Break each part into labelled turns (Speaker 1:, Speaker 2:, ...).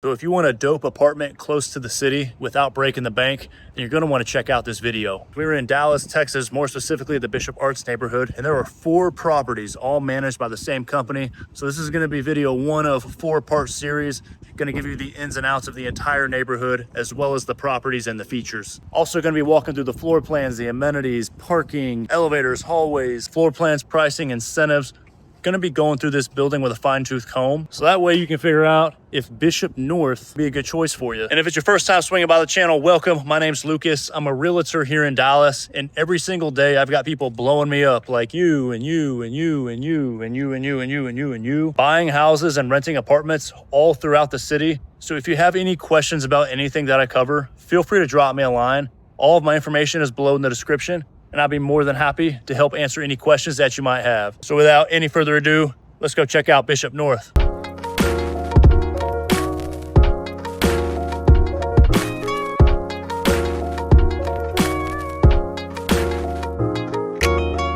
Speaker 1: So if you want a dope apartment close to the city without breaking the bank, then you're going to want to check out this video. We're in Dallas, Texas, more specifically the Bishop Arts neighborhood, and there are 4 properties all managed by the same company. So this is going to be video 1 of a 4-part series. Going to give you the ins and outs of the entire neighborhood, as well as the properties and the features. Also going to be walking through the floor plans, the amenities, parking, elevators, hallways, floor plans, pricing, incentives. Going to be going through this building with a fine-tooth comb, so that way you can figure out if Bishop North be a good choice for you. And if it's your first time swinging by the channel, welcome. My name's Lucas. I'm a realtor here in Dallas, and every single day I've got people blowing me up like you and you and you and you and you and you and you and you and you, buying houses and renting apartments all throughout the city. So if you have any questions about anything that I cover, feel free to drop me a line. All of my information is below in the description, and I'll be more than happy to help answer any questions that you might have. So without any further ado, let's go check out Bishop North.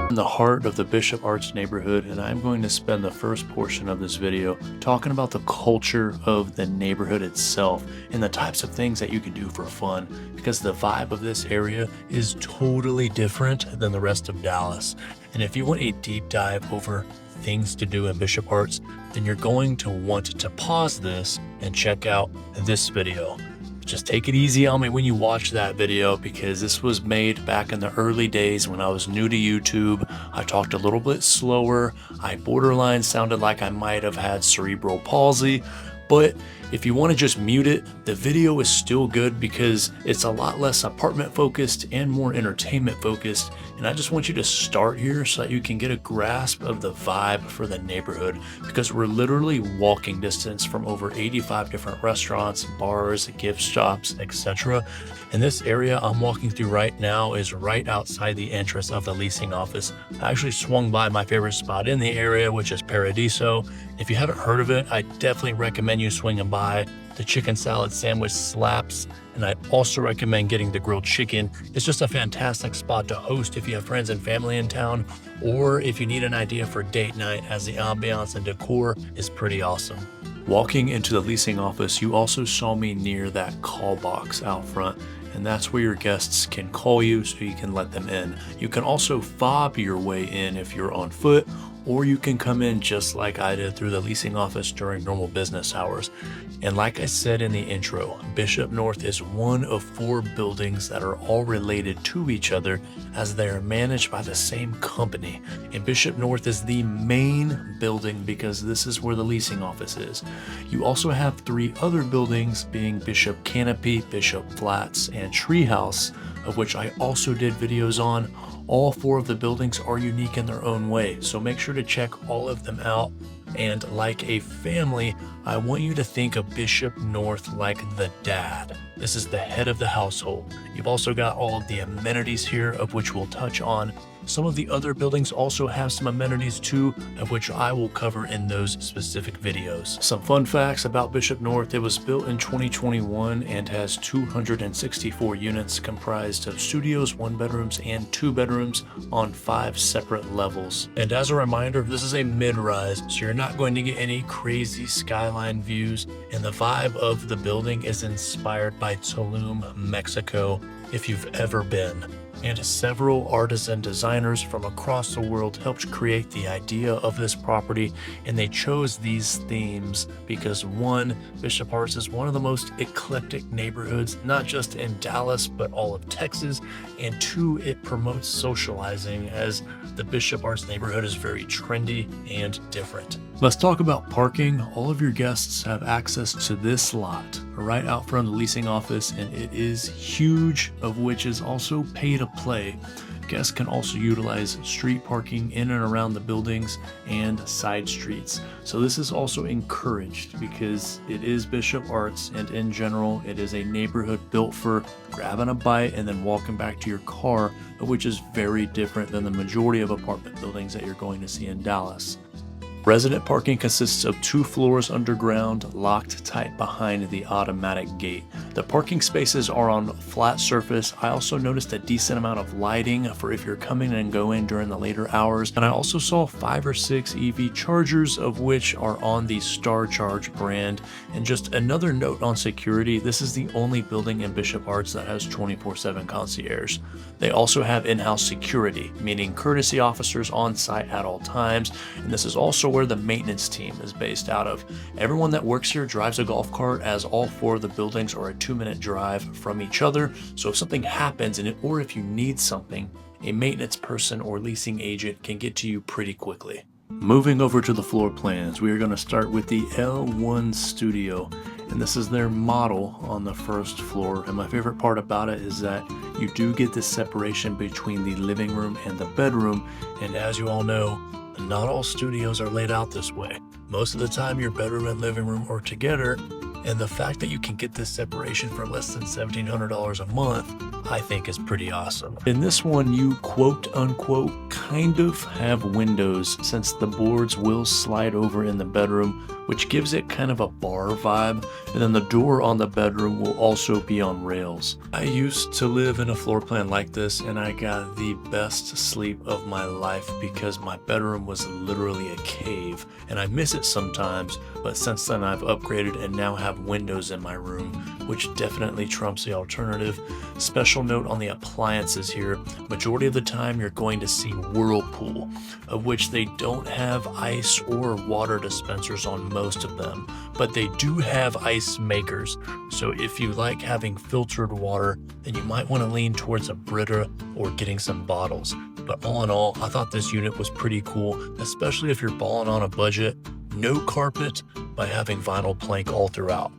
Speaker 1: In the heart of the Bishop Arts neighborhood, and I'm going to spend the first portion of this video talking about the culture of the neighborhood itself and the types of things that you can do for fun, because the vibe of this area is totally different than the rest of Dallas. And if you want a deep dive over things to do in Bishop Arts, then you're going to want to pause this and check out this video. Just take it easy on me when you watch that video, because this was made back in the early days when I was new to YouTube. I talked a little bit slower. I borderline sounded like I might have had cerebral palsy. But if you want to just mute it, the video is still good because it's a lot less apartment focused and more entertainment focused. And I just want you to start here so that you can get a grasp of the vibe for the neighborhood, because we're literally walking distance from over 85 different restaurants, bars, gift shops, etc. And this area I'm walking through right now is right outside the entrance of the leasing office. I actually swung by my favorite spot in the area, which is Paradiso. If you haven't heard of it, I definitely recommend you swinging by. The chicken salad sandwich slaps, and I also recommend getting the grilled chicken. It's just a fantastic spot to host if you have friends and family in town, or if you need an idea for date night, as the ambiance and decor is pretty awesome. Walking into the leasing office, you also saw me near that call box out front, and that's where your guests can call you so you can let them in. You can also fob your way in if you're on foot, or you can come in just like I did through the leasing office during normal business hours. And like I said in the intro, Bishop North is one of 4 buildings that are all related to each other, as they are managed by the same company. And Bishop North is the main building because this is where the leasing office is. You also have 3 other buildings, being Bishop Canopy, Bishop Flats, and Treehouse, of which I also did videos on. All 4 of the buildings are unique in their own way, so make sure to check all of them out. And like a family, I want you to think of Bishop North like the dad. This is the head of the household. You've also got all of the amenities here, of which we'll touch on. Some of the other buildings also have some amenities too, of which I will cover in those specific videos. Some fun facts about Bishop North: it was built in 2021 and has 264 units comprised of studios, 1 bedrooms, and 2 bedrooms on 5 separate levels. And as a reminder, this is a mid-rise, so you're not going to get any crazy skyline views, and the vibe of the building is inspired by Tulum, Mexico, if you've ever been. And several artisan designers from across the world helped create the idea of this property, and they chose these themes because 1, Bishop Arts is one of the most eclectic neighborhoods, not just in Dallas, but all of Texas, and 2, it promotes socializing, as the Bishop Arts neighborhood is very trendy and different. Let's talk about parking. All of your guests have access to this lot right out front of the leasing office, and it is huge, of which is also pay to play. Guests can also utilize street parking in and around the buildings and side streets. So this is also encouraged because it is Bishop Arts, and in general, it is a neighborhood built for grabbing a bite and then walking back to your car, which is very different than the majority of apartment buildings that you're going to see in Dallas. Resident parking consists of 2 floors underground, locked tight behind the automatic gate. The parking spaces are on flat surface. I also noticed a decent amount of lighting for if you're coming and going during the later hours. And I also saw 5 or 6 EV chargers, of which are on the Star Charge brand. And just another note on security, this is the only building in Bishop Arts that has 24/7 concierge. They also have in-house security, meaning courtesy officers on site at all times, and this is also where the maintenance team is based out of. Everyone that works here drives a golf cart, as all 4 of the buildings are a 2-minute drive from each other, so if something happens or if you need something, a maintenance person or leasing agent can get to you pretty quickly. Moving over to the floor plans, we are going to start with the L1 Studio, and this is their model on the first floor. And my favorite part about it is that you do get this separation between the living room and the bedroom, and as you all know, not all studios are laid out this way. Most of the time your bedroom and living room are together, and the fact that you can get this separation for less than $1,700 a month, I think is pretty awesome. In this one, you quote unquote kind of have windows, since the boards will slide over in the bedroom, which gives it kind of a bar vibe, and then the door on the bedroom will also be on rails. I used to live in a floor plan like this, and I got the best sleep of my life because my bedroom was literally a cave, and I miss it sometimes, but since then I've upgraded and now have windows in my room, which definitely trumps the alternative. Special note on the appliances here, majority of the time you're going to see Whirlpool, of which they don't have ice or water dispensers on most of them, but they do have ice makers. So if you like having filtered water, then you might want to lean towards a Brita or getting some bottles. But all in all, I thought this unit was pretty cool, especially if you're balling on a budget. No carpet, by having vinyl plank all throughout.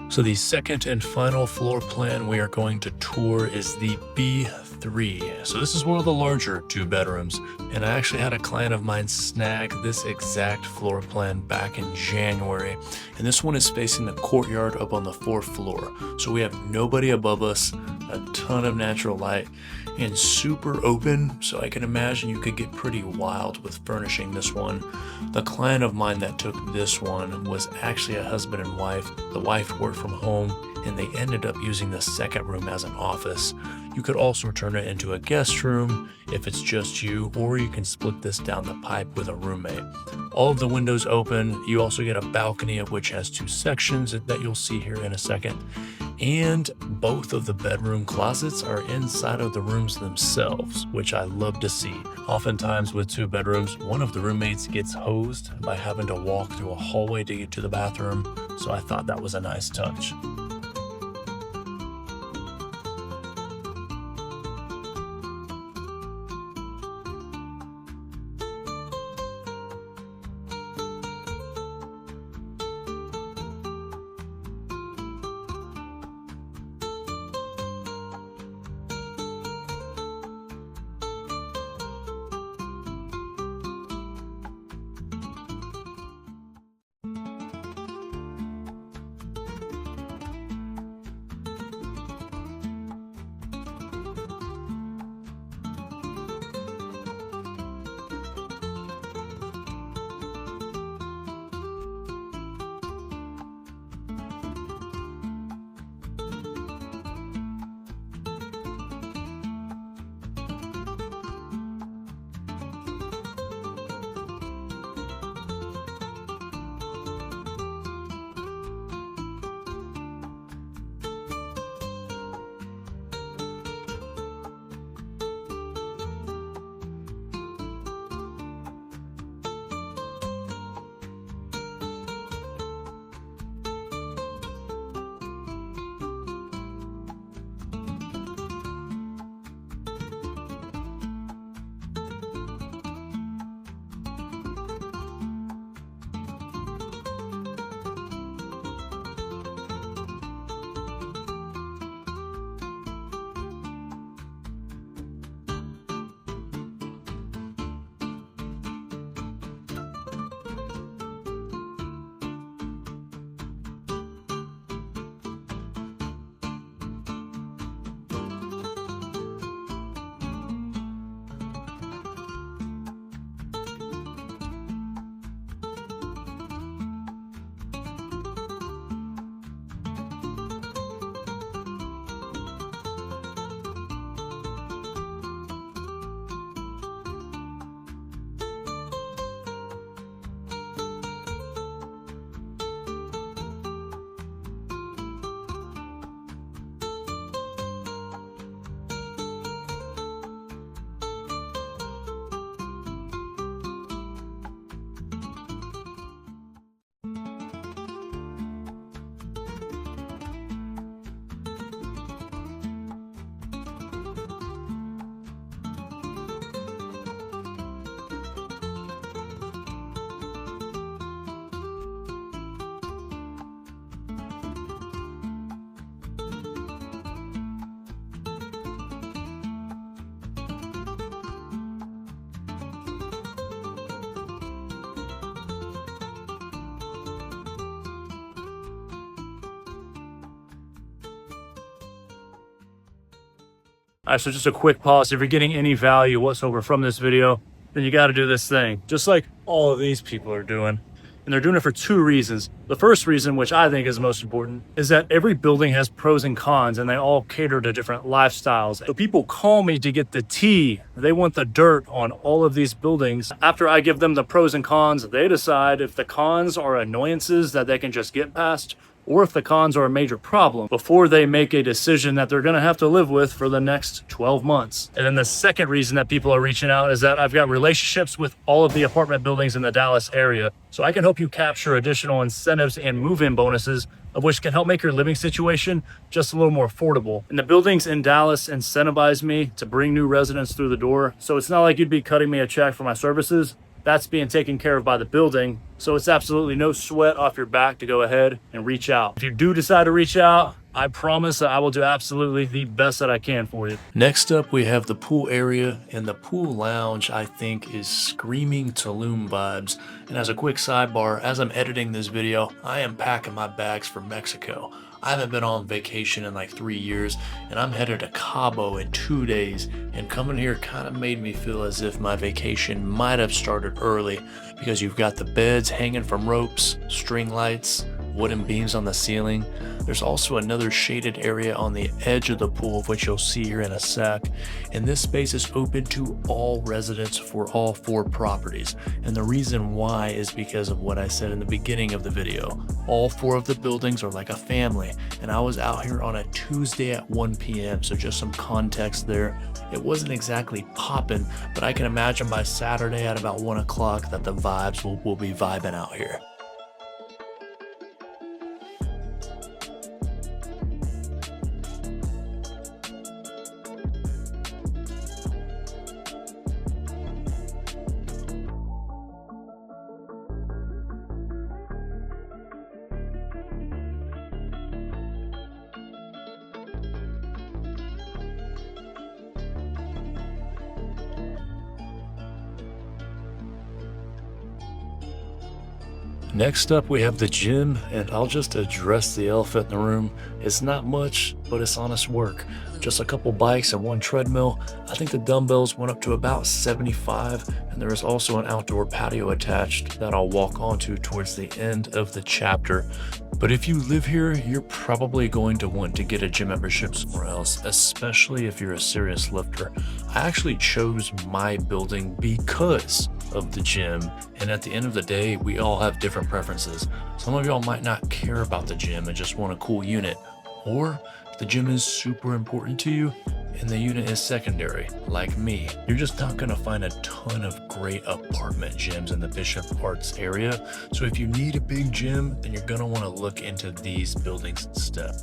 Speaker 1: So the second and final floor plan we are going to tour is the B3. So this is one of the larger 2 bedrooms, and I actually had a client of mine snag this exact floor plan back in January. And this one is facing the courtyard up on the 4th floor. So we have nobody above us, a ton of natural light, and super open, so I can imagine you could get pretty wild with furnishing this one. The client of mine that took this one was actually a husband and wife. The wife worked from home, and they ended up using the second room as an office. You could also turn it into a guest room if it's just you, or you can split this down the pipe with a roommate. All of the windows open. You also get a balcony, of which has 2 sections that you'll see here in a second. And both of the bedroom closets are inside of the rooms themselves, which I love to see. Oftentimes with 2 bedrooms, one of the roommates gets hosed by having to walk through a hallway to get to the bathroom, so I thought that was a nice touch. All right, so just a quick pause. If you're getting any value whatsoever from this video, then you got to do this thing, just like all of these people are doing. And they're doing it for two reasons. The first reason, which I think is most important, is that every building has pros and cons, and they all cater to different lifestyles. So people call me to get the tea. They want the dirt on all of these buildings. After I give them the pros and cons, they decide if the cons are annoyances that they can just get past, or if the cons are a major problem, before they make a decision that they're gonna have to live with for the next 12 months. And then the second reason that people are reaching out is that I've got relationships with all of the apartment buildings in the Dallas area. So I can help you capture additional incentives and move-in bonuses, of which can help make your living situation just a little more affordable. And the buildings in Dallas incentivize me to bring new residents through the door. So it's not like you'd be cutting me a check for my services. That's being taken care of by the building. So it's absolutely no sweat off your back to go ahead and reach out. If you do decide to reach out, I promise that I will do absolutely the best that I can for you. Next up, we have the pool area, and the pool lounge, I think, is screaming Tulum vibes. And as a quick sidebar, as I'm editing this video, I am packing my bags for Mexico. I haven't been on vacation in like 3 years, and I'm headed to Cabo in 2 days, and coming here kind of made me feel as if my vacation might have started early, because you've got the beds hanging from ropes, string lights, wooden beams on the ceiling. There's also another shaded area on the edge of the pool, which you'll see here in a sec. And this space is open to all residents for all 4 properties. And the reason why is because of what I said in the beginning of the video. All 4 of the buildings are like a family. And I was out here on a Tuesday at 1 p.m. So just some context there. It wasn't exactly popping, but I can imagine by Saturday at about 1 o'clock that the vibes will be vibing out here. Next up, we have the gym, and I'll just address the elephant in the room. It's not much, but it's honest work. Just a couple bikes and 1 treadmill. I think the dumbbells went up to about 75, and there is also an outdoor patio attached that I'll walk onto towards the end of the chapter. But if you live here, you're probably going to want to get a gym membership somewhere else, especially if you're a serious lifter. I actually chose my building because of the gym, and at the end of the day, we all have different preferences. Some of y'all might not care about the gym and just want a cool unit, or the gym is super important to you and the unit is secondary, like me. You're just not gonna find a ton of great apartment gyms in the Bishop Arts area. So if you need a big gym, then you're gonna wanna look into these buildings instead.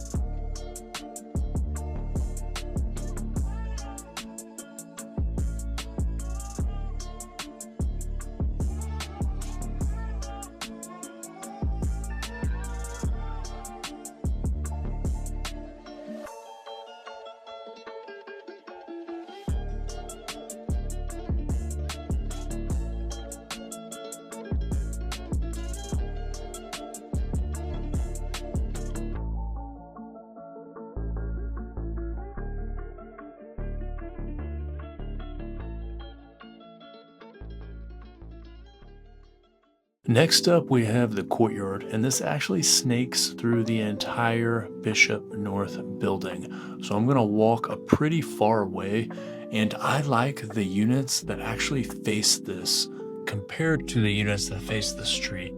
Speaker 1: Next up, we have the Courtyard, and this actually snakes through the entire Bishop North building. So I'm gonna walk a pretty far way, and I like the units that actually face this compared to the units that face the street.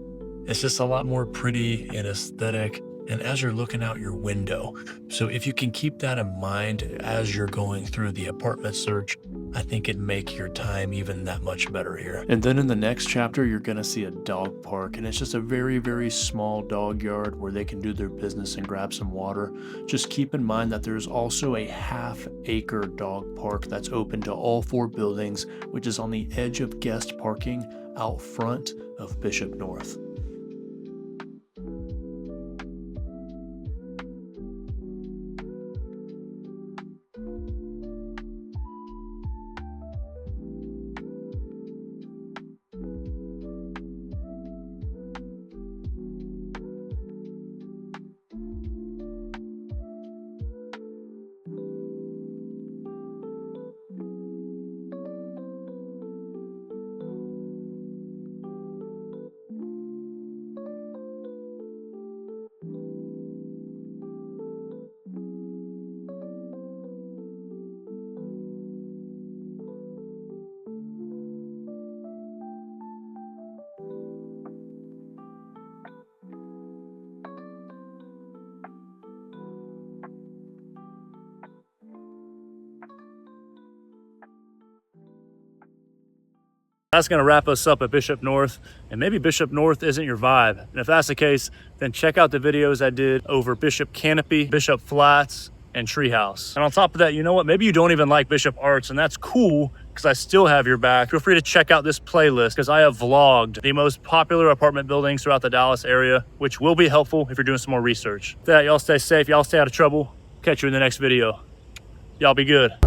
Speaker 1: It's just a lot more pretty and aesthetic, and as you're looking out your window. So if you can keep that in mind as you're going through the apartment search, I think it'd make your time even that much better here. And then in the next chapter, you're gonna see a dog park, and it's just a very, very small dog yard where they can do their business and grab some water. Just keep in mind that there's also a half-acre dog park that's open to all 4 buildings, which is on the edge of guest parking out front of Bishop North. That's gonna wrap us up at Bishop North, and maybe Bishop North isn't your vibe. And if that's the case, then check out the videos I did over Bishop Canopy, Bishop Flats, and Treehouse. And on top of that, you know what? Maybe you don't even like Bishop Arts, and that's cool because I still have your back. Feel free to check out this playlist because I have vlogged the most popular apartment buildings throughout the Dallas area, which will be helpful if you're doing some more research. With that, y'all stay safe, y'all stay out of trouble. Catch you in the next video. Y'all be good.